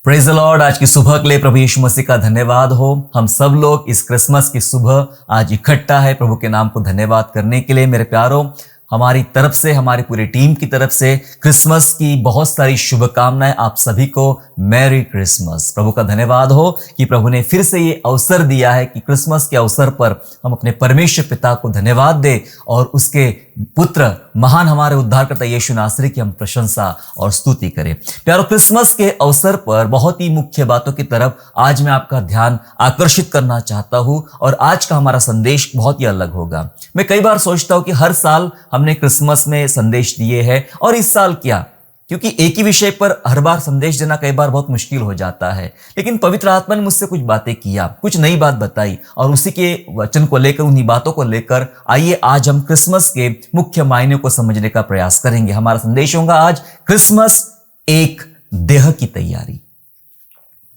Praise the Lord. आज की सुबह के लिए प्रभु यीशु मसीह का धन्यवाद हो। हम सब लोग इस क्रिसमस की सुबह आज इकट्ठा है प्रभु के नाम को धन्यवाद करने के लिए। मेरे प्यारों, हमारी तरफ से, हमारी पूरी टीम की तरफ से क्रिसमस की बहुत सारी शुभकामनाएं आप सभी को। Merry Christmas. प्रभु का धन्यवाद हो कि प्रभु ने फिर से ये अवसर दिया है कि क्रिसमस के अवसर पर हम अपने परमेश्वर पिता को धन्यवाद दें और उसके पुत्र महान हमारे उद्धारकर्ता यीशु नासरी की हम प्रशंसा और स्तुति करें। प्यारो, क्रिसमस के अवसर पर बहुत ही मुख्य बातों की तरफ आज मैं आपका ध्यान आकर्षित करना चाहता हूं और आज का हमारा संदेश बहुत ही अलग होगा। मैं कई बार सोचता हूं कि हर साल हमने क्रिसमस में संदेश दिए हैं और इस साल क्या, क्योंकि एक ही विषय पर हर बार संदेश देना कई बार बहुत मुश्किल हो जाता है। लेकिन पवित्र आत्मा ने मुझसे कुछ बातें किया, कुछ नई बात बताई और उसी के वचन को लेकर, उन्हीं बातों को लेकर आइए आज हम क्रिसमस के मुख्य मायने को समझने का प्रयास करेंगे। हमारा संदेश होगा आज क्रिसमस एक देह की तैयारी।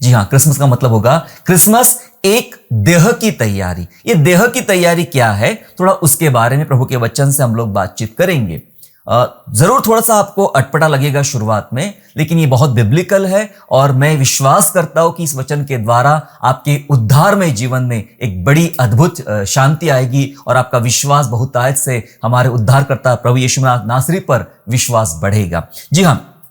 जी हाँ, क्रिसमस का मतलब होगा क्रिसमस एक देह की तैयारी। ये देह की तैयारी क्या है, थोड़ा उसके बारे में प्रभु के वचन से हम लोग बातचीत करेंगे। जरूर थोड़ा सा आपको अटपटा लगेगा शुरुआत में, लेकिन ये बहुत बिब्लिकल है और मैं विश्वास करता हूं कि इस वचन के द्वारा आपके उद्धारमय जीवन में एक बड़ी अद्भुत शांति आएगी और आपका विश्वास बहुतायत से हमारे उद्धारकर्ता प्रभु यीशु नासरी पर विश्वास बढ़ेगा। जी हाँ,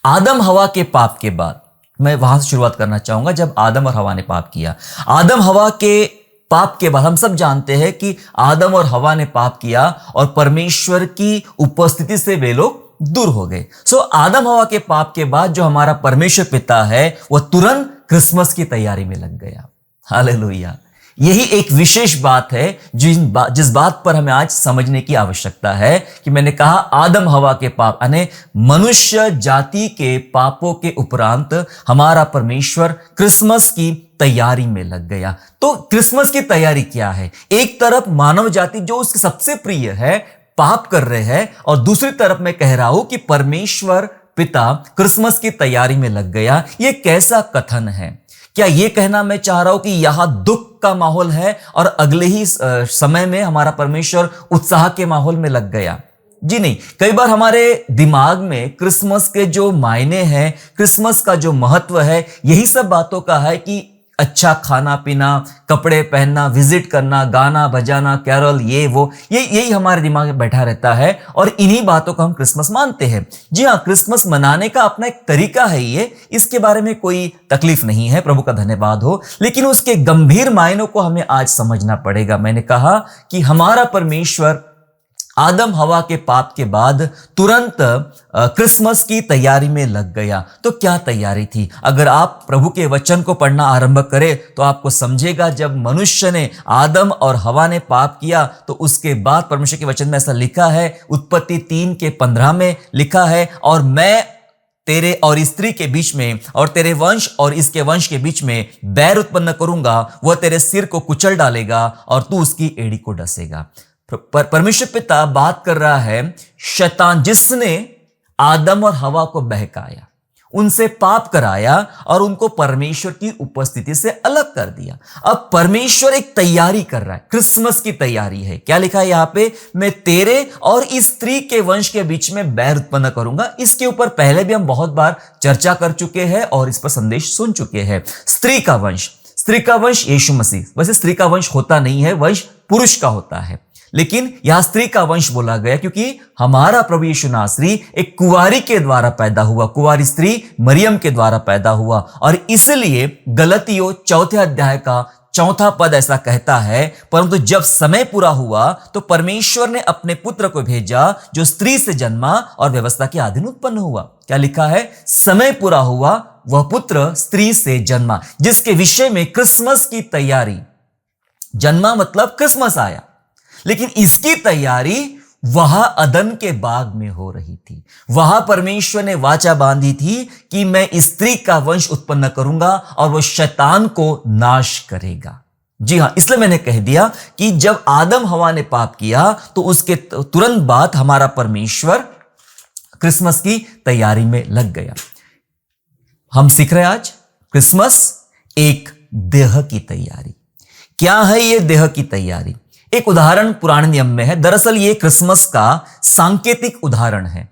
आदम हवा के पाप के बाद मैं वहां से शुरुआत करना चाहूंगा। जब आदम और हवा ने पाप किया, आदम हवा के पाप के बाद हम सब जानते हैं कि आदम और हवा ने पाप किया और परमेश्वर की उपस्थिति से वे लोग दूर हो गए। सो आदम हवा के पाप के बाद जो हमारा परमेश्वर पिता है वह तुरंत क्रिसमस की तैयारी में लग गया। हालेलुया। यही एक विशेष बात है जिस बात पर हमें आज समझने की आवश्यकता है कि मैंने कहा आदम हवा के पाप यानी मनुष्य जाति के पापों के उपरांत हमारा परमेश्वर क्रिसमस की तैयारी में लग गया। तो क्रिसमस की तैयारी क्या है? एक तरफ मानव जाति जो उसके सबसे प्रिय है पाप कर रहे हैं और दूसरी तरफ मैं कह रहा हूं कि परमेश्वर पिता क्रिसमस की तैयारी में लग गया। यह कैसा कथन है? क्या यह कहना मैं चाह रहा हूं कि यहां दुख का माहौल है और अगले ही समय में हमारा परमेश्वर उत्साह के माहौल में लग गया? जी नहीं। कई बार हमारे दिमाग में क्रिसमस के जो मायने हैं, क्रिसमस का जो महत्व है, यही सब बातों का है कि अच्छा खाना पीना, कपड़े पहनना, विजिट करना, गाना बजाना, कैरल, ये वो, यही हमारे दिमाग में बैठा रहता है और इन्हीं बातों को हम क्रिसमस मानते हैं। जी हाँ, क्रिसमस मनाने का अपना एक तरीका है, ये इसके बारे में कोई तकलीफ नहीं है, प्रभु का धन्यवाद हो। लेकिन उसके गंभीर मायनों को हमें आज समझना पड़ेगा। मैंने कहा कि हमारा परमेश्वर आदम हवा के पाप के बाद तुरंत क्रिसमस की तैयारी में लग गया। तो क्या तैयारी थी? अगर आप प्रभु के वचन को पढ़ना आरंभ करें तो आपको समझेगा जब मनुष्य ने, आदम और हवा ने पाप किया तो उसके बाद परमेश्वर के वचन में ऐसा लिखा है, उत्पत्ति 3:15 में लिखा है, और मैं तेरे और स्त्री के बीच में और तेरे वंश और इसके वंश के बीच में बैर उत्पन्न करूंगा, वह तेरे सिर को कुचल डालेगा और तू उसकी एड़ी को डसेगा। परमेश्वर पिता बात कर रहा है शैतान जिसने आदम और हवा को बहकाया, उनसे पाप कराया और उनको परमेश्वर की उपस्थिति से अलग कर दिया। अब परमेश्वर एक तैयारी कर रहा है, क्रिसमस की तैयारी है। क्या लिखा है यहां पे? मैं तेरे और इस स्त्री के वंश के बीच में बैर उत्पन्न करूंगा। इसके ऊपर पहले भी हम बहुत बार चर्चा कर चुके हैं और इस पर संदेश सुन चुके हैं। स्त्री का वंश यीशु मसीह। वैसे स्त्री का वंश होता नहीं है, वंश पुरुष का होता है, लेकिन यहां स्त्री का वंश बोला गया क्योंकि हमारा प्रभु यीशु नासरी एक कुंवारी के द्वारा पैदा हुआ, कुंवारी स्त्री मरियम के द्वारा पैदा हुआ। और इसलिए गलतियों 4 अध्याय का 4 पद ऐसा कहता है, परंतु जब समय पूरा हुआ तो परमेश्वर ने अपने पुत्र को भेजा जो स्त्री से जन्मा और व्यवस्था के अधीन उत्पन्न हुआ। क्या लिखा है? समय पूरा हुआ, वह पुत्र स्त्री से जन्मा, जिसके विषय में क्रिसमस की तैयारी, जन्मा मतलब क्रिसमस आया, लेकिन इसकी तैयारी वहां अदन के बाग में हो रही थी। वहां परमेश्वर ने वाचा बांधी थी कि मैं स्त्री का वंश उत्पन्न करूंगा और वह शैतान को नाश करेगा। जी हां, इसलिए मैंने कह दिया कि जब आदम हवा ने पाप किया तो उसके तुरंत बाद हमारा परमेश्वर क्रिसमस की तैयारी में लग गया। हम सीख रहे आज क्रिसमस एक देह की तैयारी। क्या है यह देह की तैयारी? एक उदाहरण पुराने नियम में है। दरअसल ये क्रिसमस का सांकेतिक उदाहरण है।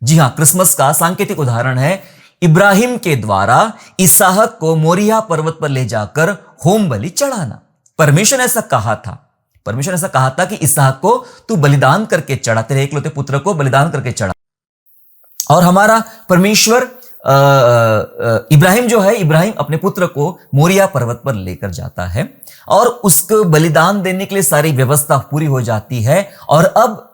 जी हां, क्रिसमस का सांकेतिक उदाहरण है। इब्राहिम के द्वारा इसहाक को मोरिया पर्वत पर ले जाकर होम बलि चढ़ाना। परमेश्वर ने ऐसा कहा था, परमेश्वर ने ऐसा कहा था कि इसहाक को तू बलिदान करके चढ़ा, तेरे एकलौते पुत्र को बलिदान करके चढ़ा। और हमारा परमेश्वर इब्राहिम जो है, इब्राहिम अपने पुत्र को मोरिया पर्वत पर लेकर जाता है और उसको बलिदान देने के लिए सारी व्यवस्था पूरी हो जाती है। और अब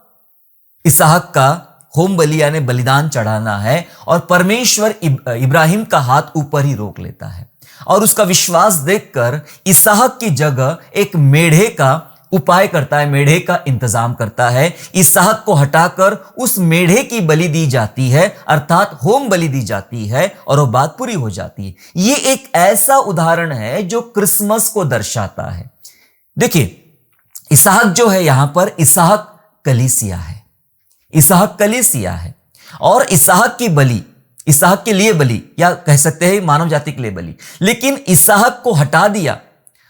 इसहाक का होम बलि यानी बलिदान चढ़ाना है और परमेश्वर इब्राहिम का हाथ ऊपर ही रोक लेता है और उसका विश्वास देखकर इसहाक की जगह एक मेढ़े का उपाय करता है, मेढ़े का इंतजाम करता है। इसहाक को हटाकर उस मेढ़े की बलि दी जाती है, अर्थात होम बलि दी जाती है और वो बात पूरी हो जाती है। ये एक ऐसा उदाहरण है जो क्रिसमस को दर्शाता है। देखिए, इसहाक जो है यहां पर इसहाक कलीसिया है, इसहाक कलीसिया है और इसहाक की बलि, इसहाक के लिए बलि या कह सकते हैं मानव जाति के लिए बलि। लेकिन इसहाक को हटा दिया।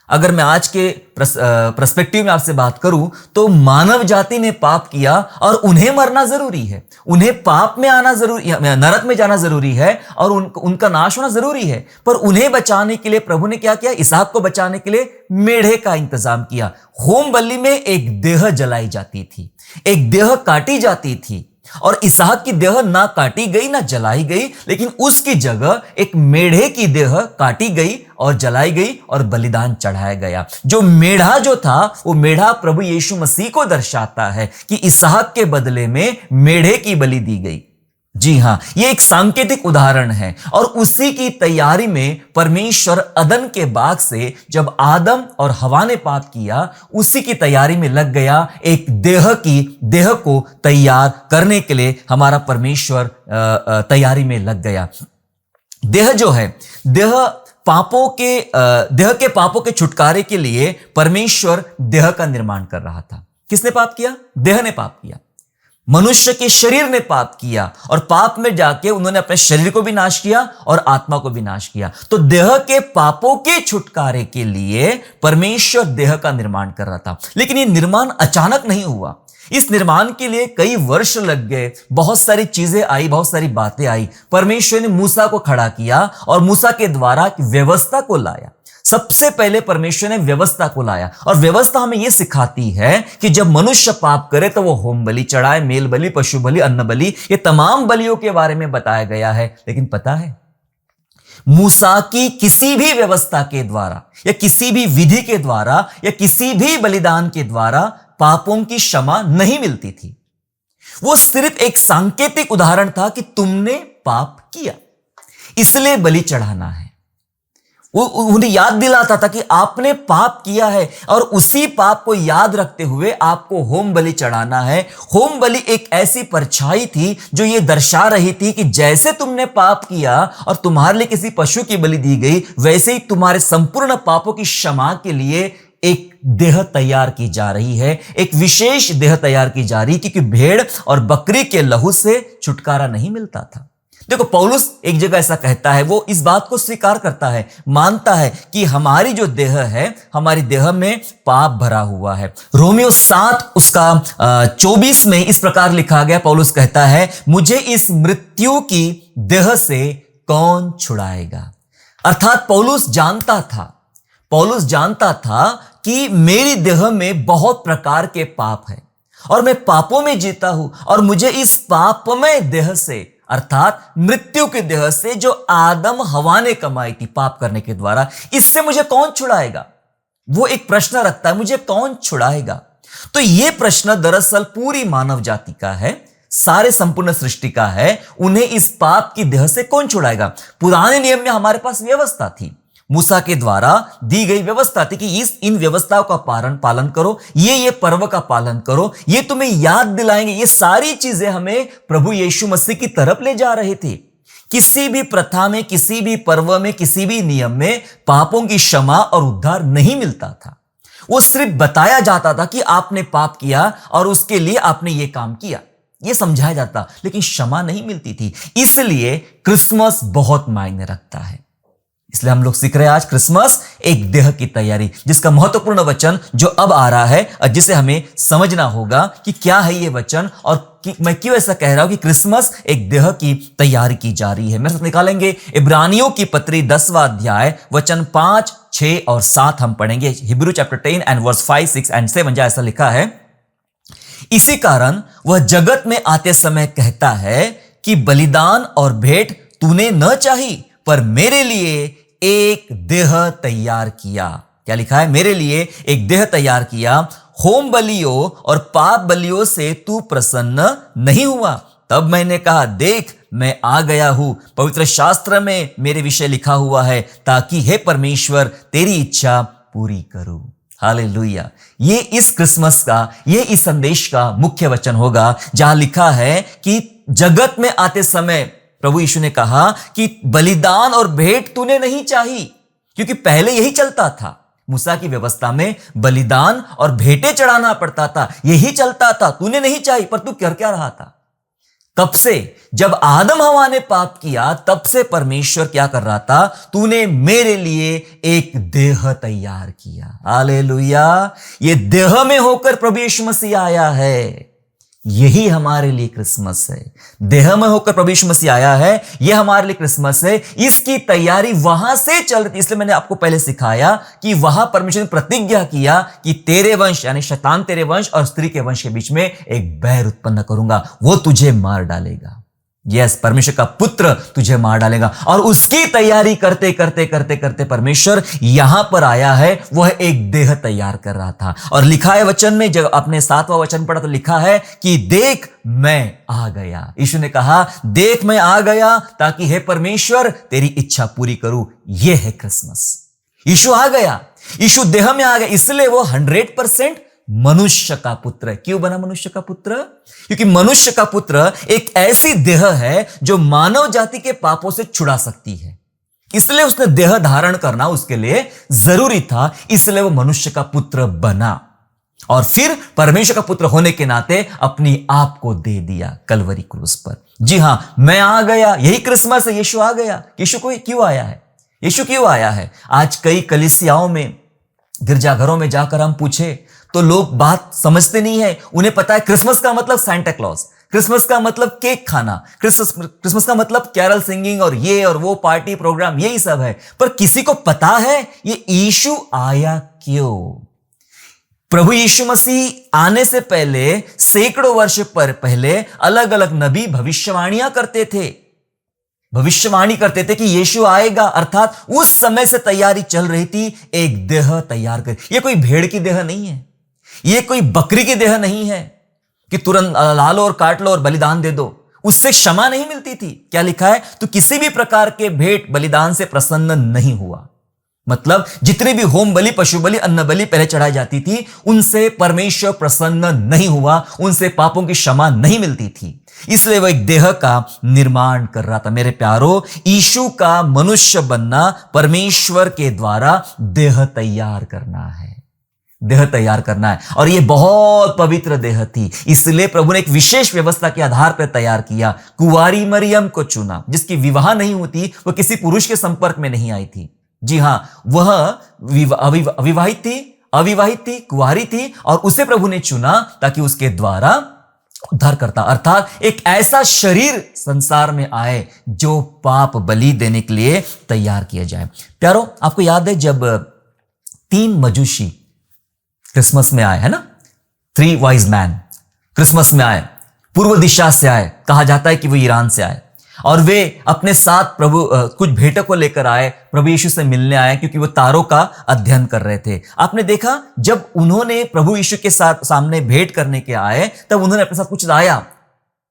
अगर मैं आज के पर्सपेक्टिव में आपसे बात करूं तो मानव जाति ने पाप किया और उन्हें मरना जरूरी है, उन्हें पाप में आना जरूरी, नरक में जाना जरूरी है और उनका नाश होना जरूरी है। पर उन्हें बचाने के लिए प्रभु ने क्या किया? इसहाक को बचाने के लिए मेढ़े का इंतजाम किया। होम बलि में एक देह जलाई जाती थी, एक देह काटी जाती थी और इसहाक की देह ना काटी गई ना जलाई गई, लेकिन उसकी जगह एक मेढ़े की देह काटी गई और जलाई गई और बलिदान चढ़ाया गया। जो मेढ़ा जो था वो मेढ़ा प्रभु यीशु मसीह को दर्शाता है कि इसहाक के बदले में मेढ़े की बलि दी गई। जी हां, यह एक सांकेतिक उदाहरण है और उसी की तैयारी में परमेश्वर अदन के बाग से जब आदम और हवा ने पाप किया, उसी की तैयारी में लग गया। एक देह को तैयार करने के लिए हमारा परमेश्वर तैयारी में लग गया। देह जो है, देह के पापों के छुटकारे के लिए परमेश्वर देह का निर्माण कर रहा था। किसने पाप किया? देह ने पाप किया। मनुष्य के शरीर ने पाप किया और पाप में जाके उन्होंने अपने शरीर को भी नाश किया और आत्मा को भी नाश किया। तो देह के पापों के छुटकारे के लिए परमेश्वर देह का निर्माण कर रहा था। लेकिन ये निर्माण अचानक नहीं हुआ। इस निर्माण के लिए कई वर्ष लग गए, बहुत सारी चीजें आई, बहुत सारी बातें आई। परमेश्वर ने मूसा को खड़ा किया और मूसा के द्वारा व्यवस्था को लाया। सबसे पहले परमेश्वर ने व्यवस्था को लाया और व्यवस्था हमें यह सिखाती है कि जब मनुष्य पाप करे तो वो होम बलि चढ़ाए, मेल बलि, पशु बलि, अन्न बलि, ये तमाम बलियों के बारे में बताया गया है। लेकिन पता है, मूसा की किसी भी व्यवस्था के द्वारा या किसी भी विधि के द्वारा या किसी भी बलिदान के द्वारा पापों की क्षमा नहीं मिलती थी। वो सिर्फ एक सांकेतिक उदाहरण था कि तुमने पाप किया, इसलिए बलि चढ़ाना है। वो उन्हें याद दिलाता था कि आपने पाप किया है और उसी पाप को याद रखते हुए आपको होम बलि चढ़ाना है। होम बलि एक ऐसी परछाई थी जो ये दर्शा रही थी कि जैसे तुमने पाप किया और तुम्हारे लिए किसी पशु की बलि दी गई, वैसे ही तुम्हारे संपूर्ण पापों की क्षमा के लिए एक देह तैयार की जा रही है, एक विशेष देह तैयार की जा रही, क्योंकि भेड़ और बकरी के लहू से छुटकारा नहीं मिलता था। देखो, पौलुस एक जगह ऐसा कहता है, वो इस बात को स्वीकार करता है, मानता है कि हमारी जो देह है, हमारी देह में पाप भरा हुआ है। रोमियो 7 उसका 24 में इस प्रकार लिखा गया, पौलुस कहता है, मुझे इस मृत्यु की देह से कौन छुड़ाएगा। अर्थात पौलुस जानता था कि मेरी देह में बहुत प्रकार के पाप है और मैं पापों में जीता हूं और मुझे इस पापमय देह से, अर्थात मृत्यु के देह से जो आदम हवा ने कमाई थी पाप करने के द्वारा, इससे मुझे कौन छुड़ाएगा। वो एक प्रश्न रखता है, मुझे कौन छुड़ाएगा। तो यह प्रश्न दरअसल पूरी मानव जाति का है, सारे संपूर्ण सृष्टि का है। उन्हें इस पाप की देह से कौन छुड़ाएगा। पुराने नियम में हमारे पास व्यवस्था थी, मूसा के द्वारा दी गई व्यवस्था थी कि इन व्यवस्थाओं का पालन करो, ये पर्व का पालन करो, ये तुम्हें याद दिलाएंगे। ये सारी चीजें हमें प्रभु यीशु मसीह की तरफ ले जा रहे थे। किसी भी प्रथा में, किसी भी पर्व में, किसी भी नियम में पापों की क्षमा और उद्धार नहीं मिलता था। वो सिर्फ बताया जाता था कि आपने पाप किया और उसके लिए आपने ये काम किया, ये समझाया जाता, लेकिन क्षमा नहीं मिलती थी। इसलिए क्रिसमस बहुत मायने रखता है। इसलिए हम लोग सीख रहे हैं आज क्रिसमस एक देह की तैयारी, जिसका महत्वपूर्ण वचन जो अब आ रहा है और जिसे हमें समझना होगा कि क्या है ये वचन और मैं क्यों ऐसा कह रहा हूं कि क्रिसमस एक देह की तैयारी की जा रही है। मेरे साथ निकालेंगे इब्रानियों की पत्री 10वां अध्याय वचन 5, 6 और 7 हम पढ़ेंगे। Hebrew chapter 10 and verse 5, 6 and 7 जहां ऐसा लिखा है, इसी कारण वह जगत में आते समय कहता है कि बलिदान और भेंट तूने न चाही, पर मेरे लिए एक देह तैयार किया। क्या लिखा है? मेरे लिए एक देह तैयार किया। होम बलियों और पाप बलियों से तू प्रसन्न नहीं हुआ। तब मैंने कहा, देख मैं आ गया हूं। पवित्र शास्त्र में मेरे विषय लिखा हुआ है, ताकि हे परमेश्वर तेरी इच्छा पूरी करूं। हालेलुया। ये इस क्रिसमस का, ये इस संदेश का मुख्य वचन होगा, जहां लिखा है कि जगत में आते समय प्रभु यीशु ने कहा कि बलिदान और भेंट तूने नहीं चाही, क्योंकि पहले यही चलता था। मूसा की व्यवस्था में बलिदान और भेंटें चढ़ाना पड़ता था, यही चलता था। तूने नहीं चाही, पर तू कर क्या रहा था? तब से जब आदम हवा ने पाप किया, तब से परमेश्वर क्या कर रहा था? तूने मेरे लिए एक देह तैयार किया। हालेलुया। ये देह में होकर प्रभु यीशु मसीह आया है। यही हमारे लिए क्रिसमस है। देह में होकर प्रभु यीशु मसीह आया है, यह हमारे लिए क्रिसमस है। इसकी तैयारी वहां से चल रही थी। इसलिए मैंने आपको पहले सिखाया कि वहां परमेश्वर ने प्रतिज्ञा किया कि तेरे वंश यानी शैतान तेरे वंश और स्त्री के वंश के बीच में एक बैर उत्पन्न करूंगा, वो तुझे मार डालेगा। यस, परमेश्वर का पुत्र तुझे मार डालेगा। और उसकी तैयारी करते करते करते करते परमेश्वर यहां पर आया है। वह एक देह तैयार कर रहा था। और लिखा है वचन में, जब आपने 7वां वचन पढ़ा तो लिखा है कि देख मैं आ गया। यीशु ने कहा, देख मैं आ गया, ताकि हे परमेश्वर तेरी इच्छा पूरी करूं। यह है क्रिसमस। यीशु आ गया, यीशु देह में आ गया, इसलिए वो 100% मनुष्य का पुत्र है। क्यों बना मनुष्य का पुत्र? क्योंकि मनुष्य का पुत्र एक ऐसी देह है जो मानव जाति के पापों से छुड़ा सकती है। इसलिए उसने देह धारण करना उसके लिए जरूरी था, इसलिए वो मनुष्य का पुत्र बना और फिर परमेश्वर का पुत्र होने के नाते अपनी आप को दे दिया कलवरी क्रूस पर। जी हां, मैं आ गया, यही क्रिसमस है। यीशु आ गया। यीशु को क्यों आया है? यीशु क्यों आया है? आज कई कलीसियाओं में, गिरजाघरों में जाकर हम पूछे तो लोग बात समझते नहीं है। उन्हें पता है क्रिसमस का मतलब सांता क्लॉज, क्रिसमस का मतलब केक खाना, क्रिसमस का मतलब कैरल सिंगिंग और ये और वो पार्टी प्रोग्राम, यही सब है। पर किसी को पता है ये यीशु आया क्यों? प्रभु यीशु मसीह आने से पहले सैकड़ों वर्ष पर पहले अलग अलग नबी भविष्यवाणियां करते थे। भविष्यवाणी करते थे कि यीशु आएगा, अर्थात उस समय से तैयारी चल रही थी एक देह तैयार कर। यह कोई भेड़ की देह नहीं है, यह कोई बकरी की देह नहीं है कि तुरंत ला लो और काट लो और बलिदान दे दो। उससे क्षमा नहीं मिलती थी। क्या लिखा है? तो किसी भी प्रकार के भेंट बलिदान से प्रसन्न नहीं हुआ। मतलब जितने भी होम बलि, पशु बलि, अन्न बलि पहले चढ़ाई जाती थी, उनसे परमेश्वर प्रसन्न नहीं हुआ, उनसे पापों की क्षमा नहीं मिलती थी। इसलिए वह एक देह का निर्माण कर रहा था। मेरे प्यारो, यीशु का मनुष्य बनना परमेश्वर के द्वारा देह तैयार करना है, देह तैयार करना है। और यह बहुत पवित्र देह थी, इसलिए प्रभु ने एक विशेष व्यवस्था के आधार पर तैयार किया। कुंवारी मरियम को चुना, जिसकी विवाह नहीं होती, वह किसी पुरुष के संपर्क में नहीं आई थी। जी हां, वह अविवाहित थी, कुंवारी थी, और उसे प्रभु ने चुना ताकि उसके द्वारा उद्धार करता, अर्थात एक ऐसा शरीर संसार में आए जो पाप बलि देने के लिए तैयार किया जाए। प्यारो, आपको याद है जब 3 मजूसी क्रिसमस में आए, है ना? 3 वाइज मैन क्रिसमस में आए, पूर्व दिशा से आए। कहा जाता है कि वो ईरान से आए और वे अपने साथ कुछ भेंटों को लेकर आए, प्रभु यीशु से मिलने आए, क्योंकि वो तारों का अध्ययन कर रहे थे। आपने देखा जब उन्होंने प्रभु यीशु के साथ सामने भेंट करने के आए, तब उन्होंने अपने साथ कुछ लाया।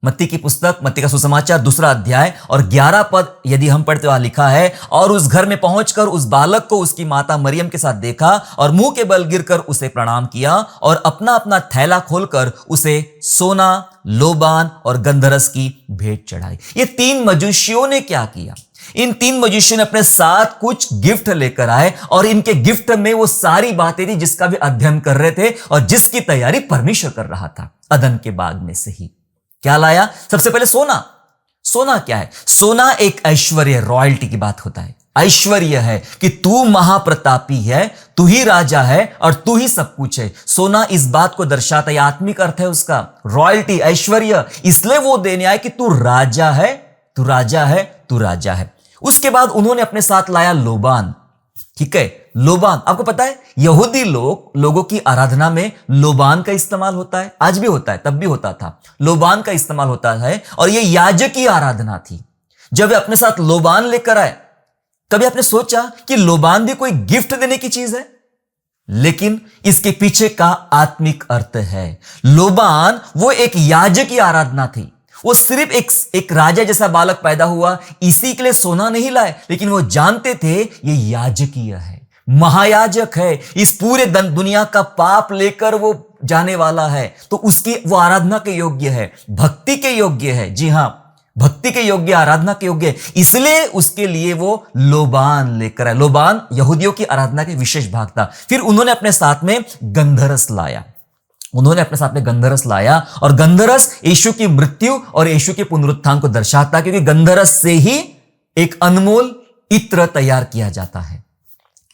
मत्ती की पुस्तक, मत्ती का सुसमाचार 2 अध्याय और 11 पद यदि हम पढ़ते, वहां लिखा है, और उस घर में पहुंचकर उस बालक को उसकी माता मरियम के साथ देखा और मुंह के बल गिरकर उसे प्रणाम किया और अपना अपना थैला खोलकर उसे सोना, लोबान और गंधरस की भेंट चढ़ाई। ये 3 मजूसियों ने क्या किया? इन 3 मजूसियों ने अपने साथ कुछ गिफ्ट लेकर आए और इनके गिफ्ट में वो सारी बातें थी जिसका भी अध्ययन कर रहे थे और जिसकी तैयारी परमेश्वर कर रहा था अदन के बाग में से ही। क्या लाया? सबसे पहले सोना। सोना क्या है? सोना एक ऐश्वर्य, रॉयल्टी की बात होता है। ऐश्वर्य है कि तू महाप्रतापी है, तू ही राजा है और तू ही सब कुछ है। सोना इस बात को दर्शाता है, आत्मिक अर्थ है उसका, रॉयल्टी, ऐश्वर्य। इसलिए वो देने आए कि तू राजा है, तू राजा है, तू राजा है। उसके बाद उन्होंने अपने साथ लाया लोबान। ठीक है, लोबान, आपको पता है यहूदी लोगों की आराधना में लोबान का इस्तेमाल होता है, आज भी होता है, तब भी होता था, लोबान का इस्तेमाल होता है। और यह याजक की आराधना थी। जब वे अपने साथ लोबान लेकर आए, कभी आपने सोचा कि लोबान भी कोई गिफ्ट देने की चीज है? लेकिन इसके पीछे का आत्मिक अर्थ है। लोबान वो एक याजक की आराधना थी। वो सिर्फ एक राजा जैसा बालक पैदा हुआ इसी के लिए सोना नहीं लाए, लेकिन वो जानते थे ये याजकीय है, महायाजक है, इस पूरे दुनिया का पाप लेकर वो जाने वाला है, तो उसकी वो आराधना के योग्य है, भक्ति के योग्य है। जी हां, भक्ति के योग्य, आराधना के योग्य, इसलिए उसके लिए वो लोबान लेकर आए। लोबान यहूदियों की आराधना के विशेष भाग था। फिर उन्होंने अपने साथ में गंधरस लाया। उन्होंने अपने साथ में गंधरस लाया, और गंधरस यीशु की मृत्यु और यीशु के पुनरुत्थान को दर्शाता, क्योंकि गंधरस से ही एक अनमोल इत्र तैयार किया जाता है।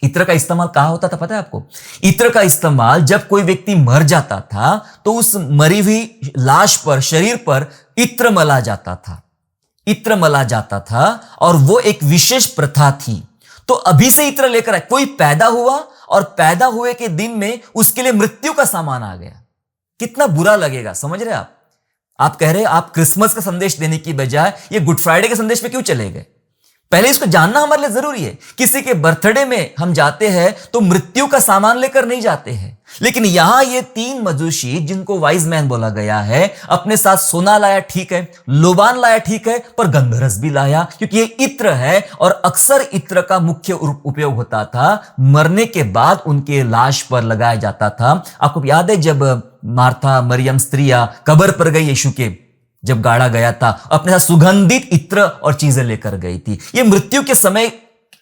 इत्र का इस्तेमाल कहां होता था पता है आपको? इत्र का इस्तेमाल जब कोई व्यक्ति मर जाता था तो उस मरी हुई लाश पर, शरीर पर इत्र मला जाता था, इत्र मला जाता था, और वो एक विशेष प्रथा थी। तो अभी से इत्र लेकर आए। कोई पैदा हुआ और पैदा हुए के दिन में उसके लिए मृत्यु का सामान आ गया, कितना बुरा लगेगा, समझ रहे आप? आप कह रहे आप क्रिसमस का संदेश देने की बजाय ये गुड फ्राइडे के संदेश पे क्यों चले गए? पहले इसको जानना हमारे लिए जरूरी है। किसी के बर्थडे में हम जाते हैं तो मृत्यु का सामान लेकर नहीं जाते हैं, लेकिन यहां ये 3 मजूसी जिनको वाइज मैन बोला गया है, अपने साथ सोना लाया, ठीक है, लोबान लाया, ठीक है, पर गंधरस भी लाया, क्योंकि ये इत्र है। और अक्सर इत्र का मुख्य उपयोग होता था मरने के बाद उनके लाश पर लगाया जाता था। आपको याद है जब मार्था, मरियम स्त्रियां कब्र पर गई, यीशु के जब गाड़ा गया था, अपने साथ सुगंधित इत्र और चीजें लेकर गई थी। ये मृत्यु के समय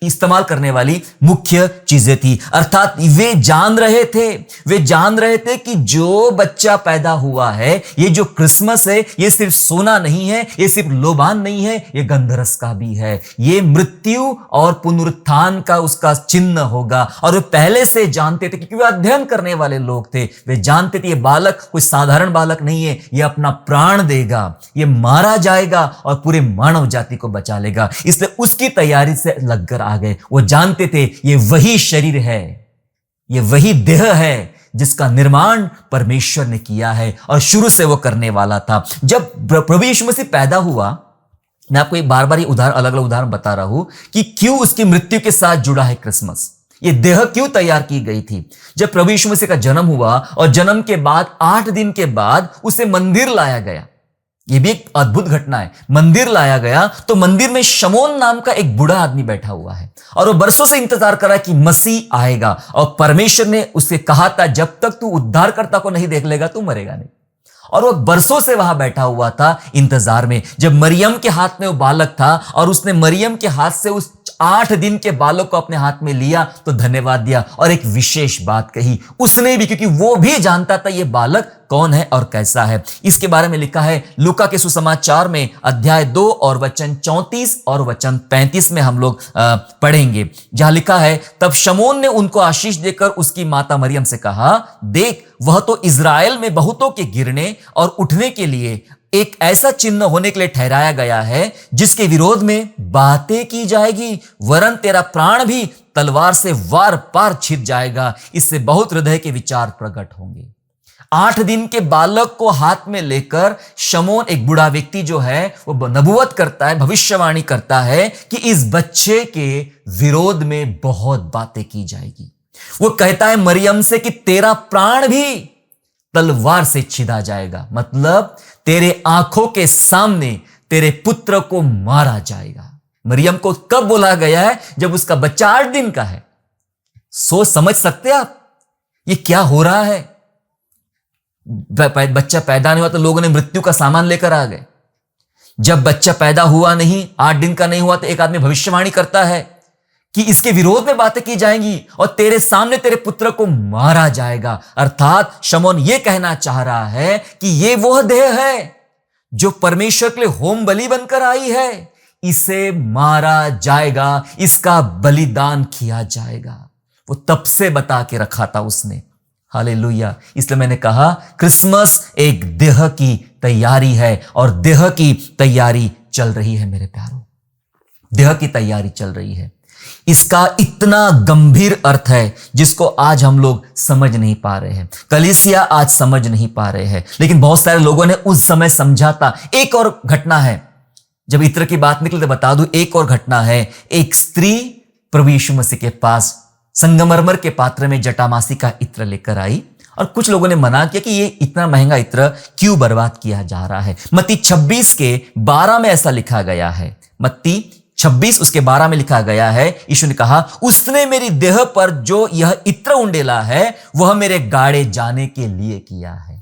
इस्तेमाल करने वाली मुख्य चीजें थी। अर्थात वे जान रहे थे कि जो बच्चा पैदा हुआ है, ये जो क्रिसमस है, ये सिर्फ सोना नहीं है, ये सिर्फ लोबान नहीं है, ये गंधरस का भी है। ये मृत्यु और पुनरुत्थान का उसका चिन्ह होगा। और वे पहले से जानते थे, क्योंकि वे अध्ययन करने वाले लोग थे। वे जानते थे ये बालक कोई साधारण बालक नहीं है, ये अपना प्राण देगा, ये मारा जाएगा और पूरे मानव जाति को बचा लेगा। इसलिए उसकी तैयारी से लगकर आ गए। वो जानते थे ये वही शरीर है, ये वही देह है जिसका निर्माण परमेश्वर ने किया है और शुरू से वो करने वाला था। जब प्रभु यीशु मसीह पैदा हुआ, मैं आपको बार बार ये उदाहरण, अलग अलग उदाहरण बता रहा हूं कि क्यों उसकी मृत्यु के साथ जुड़ा है क्रिसमस, ये देह क्यों तैयार की गई थी। जब प्रभु यीशु मसीह का जन्म हुआ और जन्म के बाद 8 दिन के बाद उसे मंदिर लाया गया, यह भी एक अद्भुत घटना है। मंदिर लाया गया तो मंदिर में शमौन नाम का एक बूढ़ा आदमी बैठा हुआ है, और वो बरसों से इंतजार कर रहा है कि मसीह आएगा। और परमेश्वर ने उससे कहा था, जब तक तू उद्धारकर्ता को नहीं देख लेगा तू मरेगा नहीं। और वो बरसों से वहां बैठा हुआ था इंतजार में। जब मरियम के हाथ में वो बालक था और उसने मरियम के हाथ से उस 8 दिन के बालक को अपने हाथ में लिया तो धन्यवाद दिया और एक विशेष बात कही उसने भी, क्योंकि वो भी जानता था ये बालक कौन है और कैसा है। इसके बारे में लिखा है लूका के सुसमाचार में अध्याय 2 और वचन 34 और वचन 35 में हम लोग पढ़ेंगे, जहां लिखा है, तब शमौन ने उनको आशीष देकर उसकी माता मरियम से कहा, देख वह तो इज़राइल में बहुतों के गिरने और उठने के लिए एक ऐसा चिन्ह होने के लिए ठहराया गया है जिसके विरोध में बातें की जाएगी, वरन तेरा प्राण भी तलवार से वार पार छिद जाएगा, इससे बहुत हृदय के विचार प्रकट होंगे। 8 दिन के बालक को हाथ में लेकर शमौन, एक बूढ़ा व्यक्ति जो है, वो नबुवत करता है, भविष्यवाणी करता है कि इस बच्चे के विरोध में बहुत बातें की जाएगी। वो कहता है मरियम से कि तेरा प्राण भी तलवार से छिदा जाएगा, मतलब तेरे आंखों के सामने तेरे पुत्र को मारा जाएगा। मरियम को कब बोला गया है? जब उसका बच्चा 8 दिन का है। सोच समझ सकते आप ये क्या हो रहा है? बच्चा पैदा नहीं हुआ तो लोगों ने मृत्यु का सामान लेकर आ गए। जब बच्चा पैदा हुआ नहीं, 8 दिन का नहीं हुआ, तो एक आदमी भविष्यवाणी करता है कि इसके विरोध में बातें की जाएंगी और तेरे सामने तेरे पुत्र को मारा जाएगा। अर्थात शमौन यह कहना चाह रहा है कि यह वह देह है जो परमेश्वर के लिए होम बलि बनकर आई है, इसे मारा जाएगा, इसका बलिदान किया जाएगा। वो तब से बता के रखा था उसने। हालेलुया। इसलिए मैंने कहा क्रिसमस एक देह की तैयारी है और देह की तैयारी चल रही है मेरे प्यारों, देह की तैयारी चल रही है। इसका इतना गंभीर अर्थ है जिसको आज हम लोग समझ नहीं पा रहे हैं, कलीसिया आज समझ नहीं पा रहे हैं, लेकिन बहुत सारे लोगों ने उस समय समझा था। एक और घटना है, जब इत्र की बात निकली तो बता दूं, एक और घटना है। एक स्त्री प्रभु यीशु मसीह के पास संगमरमर के पात्र में जटामासी का इत्र लेकर आई और कुछ लोगों ने मना किया कि ये इतना महंगा इत्र क्यों बर्बाद किया जा रहा है। मत्ती 26 के 12 में ऐसा लिखा गया है, मत्ती 26 उसके 12 में लिखा गया है, यीशु ने कहा, उसने मेरी देह पर जो यह इत्र उंडेला है वह मेरे गाड़े जाने के लिए किया है।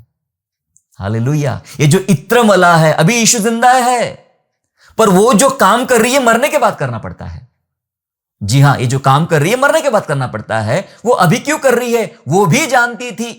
हालेलुया। ये जो इत्र मला है, अभी यीशु जिंदा है, पर वो जो काम कर रही है मरने के बाद करना पड़ता है। जी हां, ये जो काम कर रही है मरने के बाद करना पड़ता है। वो अभी क्यों कर रही है वो भी जानती थी।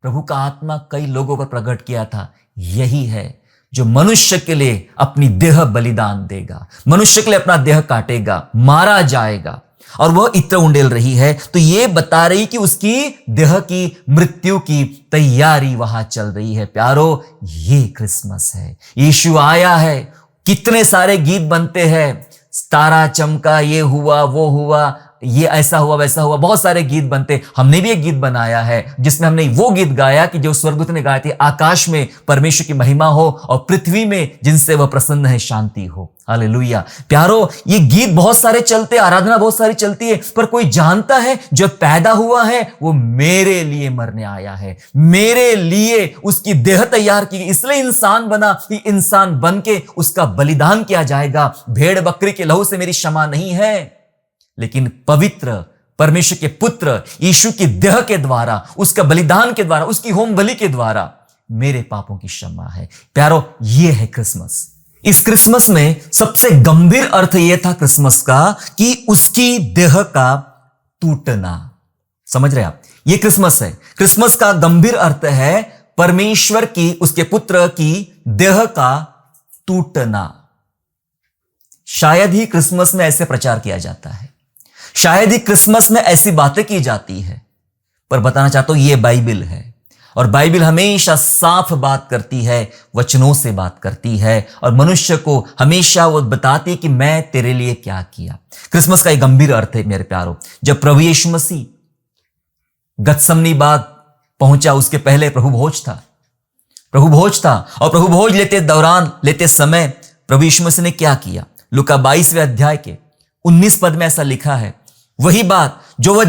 प्रभु का आत्मा कई लोगों पर प्रकट किया था, यही है जो मनुष्य के लिए अपनी देह बलिदान देगा, मनुष्य के लिए अपना देह काटेगा, मारा जाएगा, और वह इत्र उंडेल रही है। तो ये बता रही कि उसकी देह की मृत्यु की तैयारी वहां चल रही है। प्यारो, ये क्रिसमस है, यीशु आया है। कितने सारे गीत बनते हैं, तारा चमका, ये हुआ, वो हुआ, ये ऐसा हुआ, वैसा हुआ, बहुत सारे गीत बनते। हमने भी एक गीत बनाया है जिसमें हमने वो गीत गाया कि जो स्वर्गदूत ने गाए थे, आकाश में परमेश्वर की महिमा हो और पृथ्वी में जिनसे वह प्रसन्न है शांति हो। हालेलुया। प्यारो, ये गीत बहुत सारे चलते, आराधना बहुत सारी चलती है, पर कोई जानता है जो पैदा हुआ है वो मेरे लिए मरने आया है, मेरे लिए उसकी देह तैयार की, इसलिए इंसान बना कि इंसान बन के उसका बलिदान किया जाएगा। भेड़ बकरी के लहू से मेरी क्षमा नहीं है, लेकिन पवित्र परमेश्वर के पुत्र यीशु की देह के द्वारा, उसका बलिदान के द्वारा, उसकी होम बलि के द्वारा मेरे पापों की क्षमा है। प्यारो, ये है क्रिसमस। इस क्रिसमस में सबसे गंभीर अर्थ यह था क्रिसमस का कि उसकी देह का टूटना। समझ रहे आप? ये क्रिसमस है। क्रिसमस का गंभीर अर्थ है परमेश्वर की, उसके पुत्र की देह का टूटना। शायद ही क्रिसमस में ऐसे प्रचार किया जाता है, शायद ही क्रिसमस में ऐसी बातें की जाती है, पर बताना चाहता हूं यह बाइबिल है और बाइबिल हमेशा साफ बात करती है, वचनों से बात करती है और मनुष्य को हमेशा वो बताती है कि मैं तेरे लिए क्या किया। क्रिसमस का एक गंभीर अर्थ है मेरे प्यारों। जब प्रभु यीशु मसीह गत्समनी बाग पहुंचा, उसके पहले प्रभु भोज था, प्रभु भोज था, और प्रभु भोज लेते समय प्रभु यीशु मसीह ने क्या किया? लूका 22वें अध्याय के 19 पद में ऐसा लिखा है, वही बात जो वह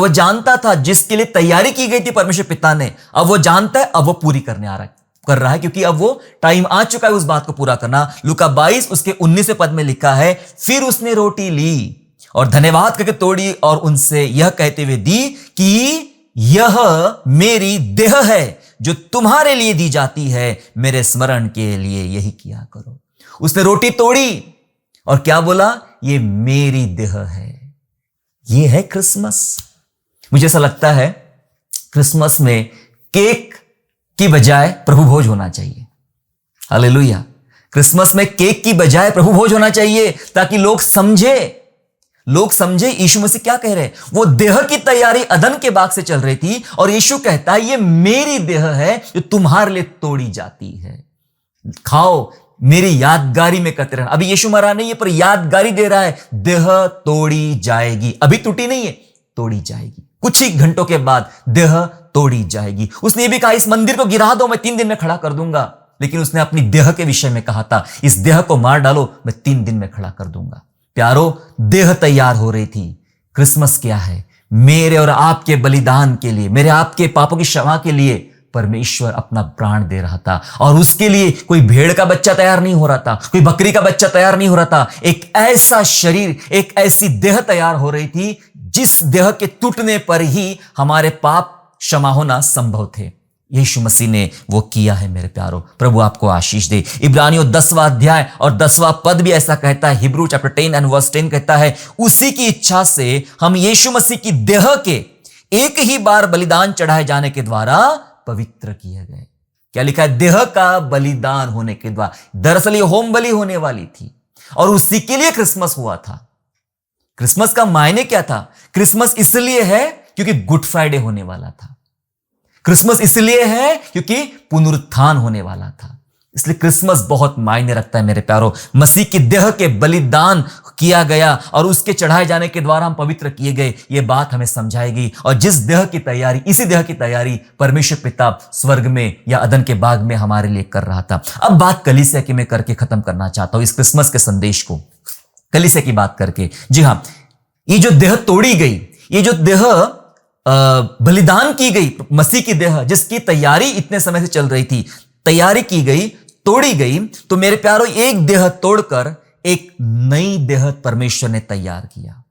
जानता था, जिसके लिए तैयारी की गई थी परमेश्वर पिता ने, अब वो जानता है, अब वो पूरी कर रहा है, क्योंकि अब वो टाइम आ चुका है उस बात को पूरा करना। लूका 22 उसके 19वें पद में लिखा है, फिर उसने रोटी ली और धन्यवाद करके तोड़ी और उनसे यह कहते हुए दी कि यह मेरी देह है जो तुम्हारे लिए दी जाती है, मेरे स्मरण के लिए यही किया करो। उसने रोटी तोड़ी और क्या बोला? ये मेरी देह है। ये है क्रिसमस। मुझे ऐसा लगता है क्रिसमस में केक की बजाय प्रभु भोज होना चाहिए। हालेलुया। क्रिसमस में केक की बजाय प्रभु भोज होना चाहिए, ताकि लोग समझे यीशु मसीह क्या कह रहे हैं। वो देह की तैयारी अदन के बाग से चल रही थी और यीशु कहता है ये मेरी देह है जो तुम्हारे लिए तोड़ी जाती है, खाओ, मेरी यादगारी में करते रहना। अभी यीशु मरा नहीं है, पर यादगारी दे रहा है, देह तोड़ी जाएगी। अभी टूटी नहीं है, तोड़ी जाएगी, कुछ ही घंटों के बाद देह तोड़ी जाएगी। उसने भी कहा इस मंदिर को गिरा दो, मैं 3 दिन में खड़ा कर दूंगा, लेकिन उसने अपनी देह के विषय में कहा था, इस देह को मार डालो, मैं 3 दिन में खड़ा कर दूंगा। प्यारो, देह तैयार हो रही थी। क्रिसमस क्या है? मेरे और आपके बलिदान के लिए, मेरे आपके पापों की क्षमा के लिए परमेश्वर अपना प्राण दे रहा था, और उसके लिए कोई भेड़ का बच्चा तैयार नहीं हो रहा था, कोई बकरी का बच्चा तैयार नहीं हो रहा था। एक ऐसा शरीर, एक ऐसी देह तैयार हो रही थी जिस देह के टूटने पर ही हमारे पाप क्षमा होना संभव थे। यीशु मसीह ने वो किया है मेरे प्यारो। प्रभु आपको आशीष दे। इब्रानियों 10वां अध्याय और 10वां पद भी ऐसा कहता है, हिब्रू चैप्टर 10 एंड वर्स 10 कहता है, उसी की इच्छा से हम यीशु मसीह की देह के एक ही बार बलिदान चढ़ाए जाने के द्वारा पवित्र किए गए। क्या लिखा है? देह का बलिदान होने के द्वारा। दरअसल ये होम बलि होने वाली थी और उसी के लिए क्रिसमस हुआ था। क्रिसमस का मायने क्या था? क्रिसमस इसलिए है क्योंकि गुड फ्राइडे होने वाला था। क्रिसमस इसलिए है क्योंकि पुनरुत्थान होने वाला था। इसलिए क्रिसमस बहुत मायने रखता है मेरे प्यारो। मसीह की देह के बलिदान किया गया और उसके चढ़ाए जाने के द्वारा हम पवित्र किए गए, ये बात हमें समझाएगी। और जिस देह की तैयारी, इसी देह की तैयारी परमेश्वर पिता स्वर्ग में या अदन के बाग में हमारे लिए कर रहा था। अब बात कलीसिया की मैं करके खत्म करना चाहता हूं इस क्रिसमस के संदेश को, कलीसिया की बात करके। जी हां, ये जो देह तोड़ी गई, ये जो देह बलिदान की गई, मसीह की देह जिसकी तैयारी इतने समय से चल रही थी, तैयारी की गई, तोड़ी गई, तो मेरे प्यारो एक देह तोड़कर एक नई देह परमेश्वर ने तैयार किया।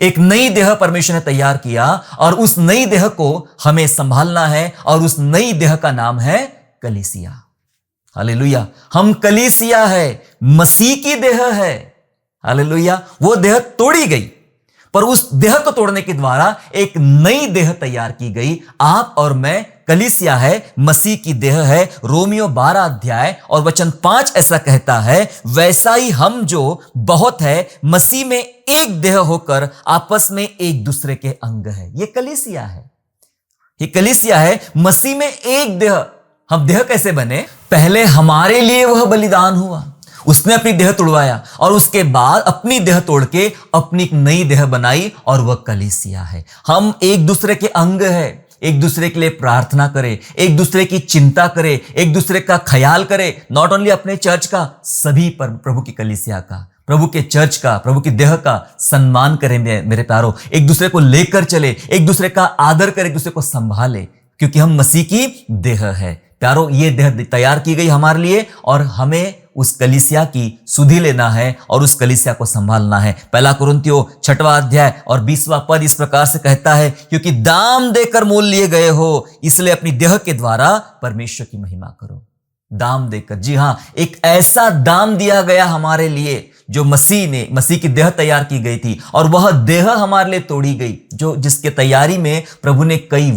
एक नई देह परमेश्वर ने तैयार किया और उस नई देह को हमें संभालना है और उस नई देह का नाम है कलीसिया। हालेलुया। हम कलीसिया है, मसीह की देह है। हालेलुया। वो देह तोड़ी गई, पर उस देह को तोड़ने के द्वारा एक नई देह तैयार की गई। आप और मैं कलीसिया है, मसीह की देह है। रोमियो 12 अध्याय और वचन 5 ऐसा कहता है, वैसा ही हम जो बहुत है मसीह में एक देह होकर आपस में एक दूसरे के अंग है। ये कलीसिया है, ये कलीसिया है, मसीह में एक देह। हम देह कैसे बने? पहले हमारे लिए वह बलिदान हुआ, उसने अपनी देह तोड़वाया और उसके बाद अपनी देह तोड़ के अपनी एक नई देह बनाई और वह कलीसिया है। हम एक दूसरे के अंग है, एक दूसरे के लिए प्रार्थना करें, एक दूसरे की चिंता करें, एक दूसरे का ख्याल करें। नॉट ओनली अपने चर्च का, सभी पर प्रभु की कलीसिया का, प्रभु के चर्च का, प्रभु की देह का सम्मान करें मेरे प्यारो। एक दूसरे को लेकर चले, एक दूसरे का आदर करें, एक दूसरे को संभाले, क्योंकि हम मसीह की देह है। प्यारो, ये देह तैयार की गई हमारे लिए और हमें उस कलीसिया की सुधि लेना है और उस कलीसिया को संभालना है। पहला कुरिन्थियों 6वां अध्याय और 20वां पद इस प्रकार से कहता है, क्योंकि दाम देकर मोल लिए गए हो, इसलिए अपनी देह के द्वारा परमेश्वर की महिमा करो। दाम देकर, जी हां, एक ऐसा दाम दिया गया हमारे लिए जो मसीह की देह तैयार की गई थी और वह देह हमारे लिए तोड़ी गई, जिसके तैयारी में प्रभु ने कई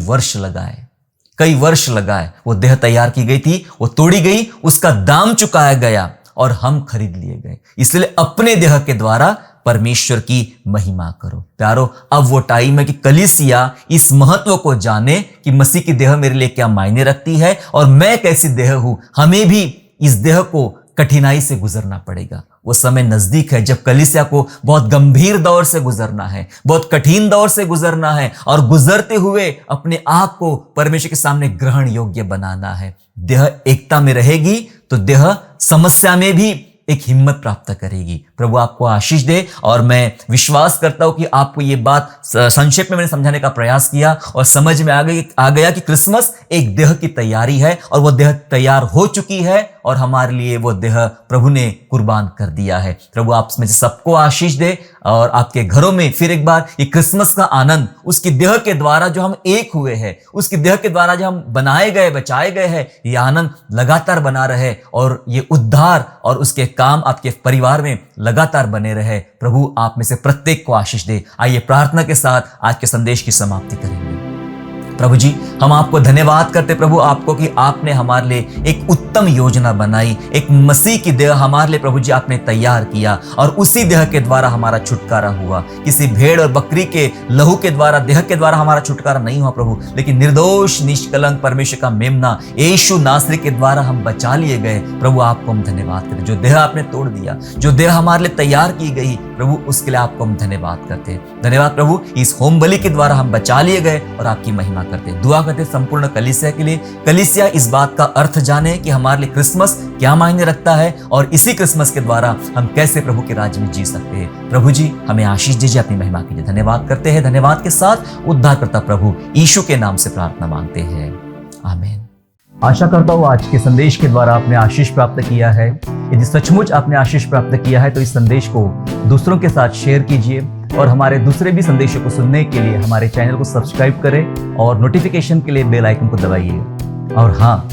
वर्ष लगाए। वो देह तैयार की गई थी, वो तोड़ी गई, उसका दाम चुकाया गया और हम खरीद लिए गए। इसलिए अपने देह के द्वारा परमेश्वर की महिमा करो। प्यारो, अब वो टाइम है कि कलीसिया इस महत्व को जाने कि मसीह की देह मेरे लिए क्या मायने रखती है और मैं कैसी देह हूं। हमें भी इस देह को कठिनाई से गुजरना पड़ेगा। वो समय नजदीक है जब कलीसिया को बहुत गंभीर दौर से गुजरना है, बहुत कठिन दौर से गुजरना है और गुजरते हुए अपने आप को परमेश्वर के सामने ग्रहण योग्य बनाना है। देह एकता में रहेगी तो देह समस्या में भी एक हिम्मत प्राप्त करेगी। प्रभु आपको आशीष दे और मैं विश्वास करता हूं कि आपको ये बात संक्षेप में मैंने समझाने का प्रयास किया और समझ में आ गया कि क्रिसमस एक देह की तैयारी है और वो देह तैयार हो चुकी है और हमारे लिए वो देह प्रभु ने कुर्बान कर दिया है। प्रभु आप में से सबको आशीष दे और आपके घरों में फिर एक बार ये क्रिसमस का आनंद, उसकी देह के द्वारा जो हम एक हुए हैं, उसकी देह के द्वारा जो हम बनाए गए, बचाए गए हैं, ये आनंद लगातार बना रहे और ये उद्धार और उसके काम आपके परिवार में लगातार बने रहे। प्रभु आप में से प्रत्येक को आशीष दे। आइए प्रार्थना के साथ आज के संदेश की समाप्ति करेंगे। प्रभु जी, हम आपको धन्यवाद करते प्रभु आपको कि आपने हमारे लिए एक उत्तम योजना बनाई, एक मसीह की देह हमारे लिए प्रभु जी आपने तैयार किया और उसी देह के द्वारा हमारा छुटकारा हुआ। किसी भेड़ और बकरी के लहू के द्वारा, देह के द्वारा हमारा छुटकारा नहीं हुआ प्रभु, लेकिन निर्दोष निष्कलंक परमेश्वर का मेमना यीशु नासरी के द्वारा हम बचा लिए गए। प्रभु आपको हम धन्यवाद करते। जो देह आपने तोड़ दिया, जो देह हमारे लिए तैयार की गई प्रभु, उसके लिए आपको हम धन्यवाद करते। धन्यवाद प्रभु, इस होम बलि के द्वारा हम बचा लिए गए और आपकी महिमा करते। दुआ करते संपूर्ण कलीसिया के लिए। कलीसिया इस बात का अर्थ जाने कि हमारे लिए क्रिसमस क्या मायने रखता है और इसी क्रिसमस के द्वारा हम कैसे प्रभु के राज्य में जी सकते हैं। प्रभु जी हमें आशीष दीजिए, अपनी महिमा के लिए धन्यवाद करते हैं। धन्यवाद के साथ उद्धारकर्ता प्रभु यीशु के नाम से प्रार्थना मांगते हैं, आमीन। आशा करता हूँ आज के संदेश के द्वारा आपने आशीष प्राप्त किया है। यदि सचमुच आपने आशीष प्राप्त किया है तो इस संदेश को दूसरों के साथ शेयर कीजिए और हमारे दूसरे भी संदेशों को सुनने के लिए हमारे चैनल को सब्सक्राइब करें और नोटिफिकेशन के लिए बेल आइकन को दबाइए। और हाँ,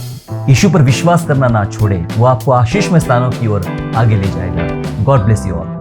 यीशु पर विश्वास करना ना छोड़े, वो आपको आशीषमय स्थानों की ओर आगे ले जाएगा। God bless you all.